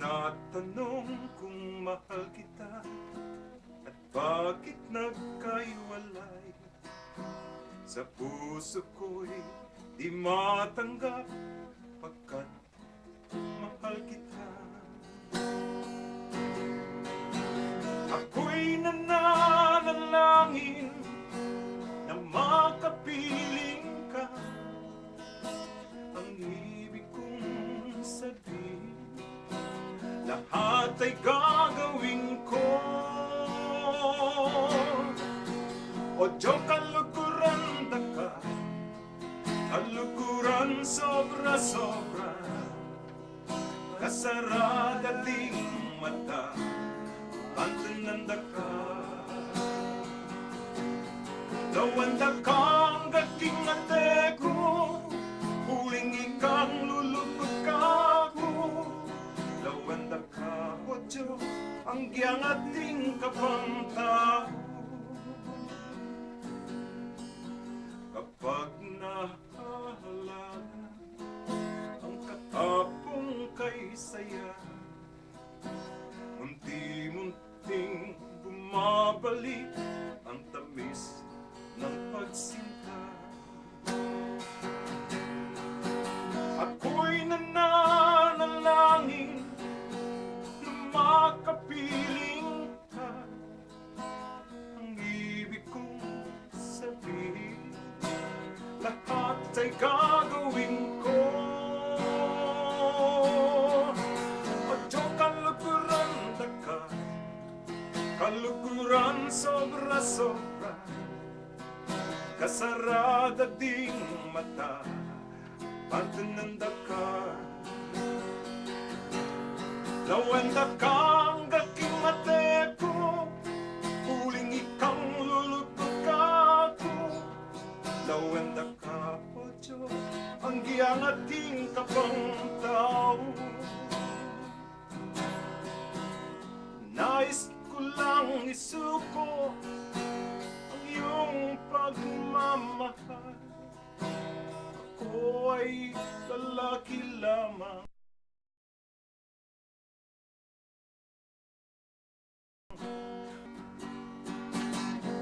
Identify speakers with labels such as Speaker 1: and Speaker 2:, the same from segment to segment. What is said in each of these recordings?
Speaker 1: Tinatanong kung mahal kita at bakit nagkaiwalay. Sa puso ko'y di matanggap pagkat mahal kita. Ako'y nananalangin na makapiling ka. Ang ibig kong sabihin, lahat ay gagawin ko. O Diyo, kalukuran da ka, kalukuran sobra-sobra, kasarada ding mata, pantananda ka. Lawanda kang gating ate ko, huling ikang lulupag ako. Lawanda ka, o Diyo, ang giyang ating kapang tao. Kapag nahahalaga ang katapong kay saya, munti-munting bumabalik ang tamis ng pagsinta. Ako'y nananalangin na makapiling ka. Ang ibig kong sabihin, lahat ay gagawin ko. O Diyo, kalukuran da ka, kalukuran sobra-sobra, kasarada ding mata, pantananda ka. Lawanda kang gaking ate ko, huling ikang lulupag ako. Lawanda ka, o Diyo, ang giyang ating kapang tao. Nais ko lang isuko ang iyong pagmamahal. Ako ay lalaki lamang,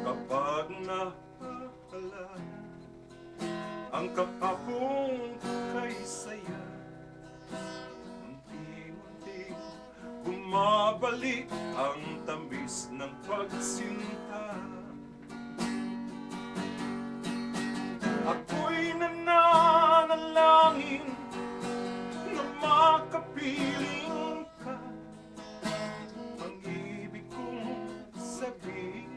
Speaker 1: kapag nahalala ang kahapong kay saya, munti-munting bumabalik ang tamis ng pagsinta. Ako'y nananalangin na makapiling ka. Ang ibig kong sabihin,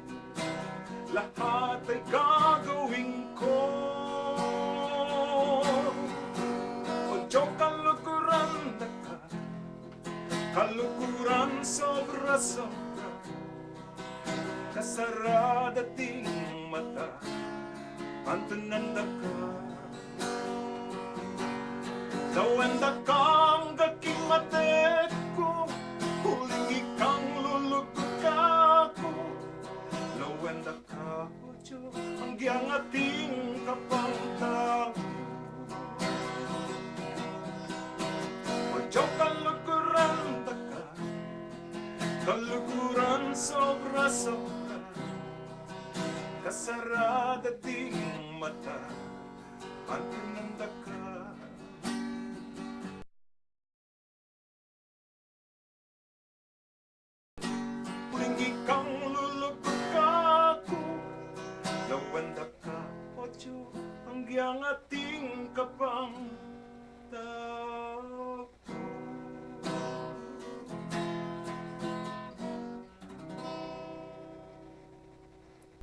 Speaker 1: lahat ay gagawin ko. O Diyo, kalukuran da ka, kalukuran sobra-sobra, kasarada ding mata, pantananda ka. Lawanda kang gaking ate ko, huling ikang lulupag ako. Lawanda ka, o Diyo, ang giyang ating kapang tao. O Diyo, kalukuran da ka, kalukuran sobra-sobra, kasarada ding mata, pantananda ka. Huling ikang lulupag ako. Lawanda ka, o Diyo, ang giyang ating kapang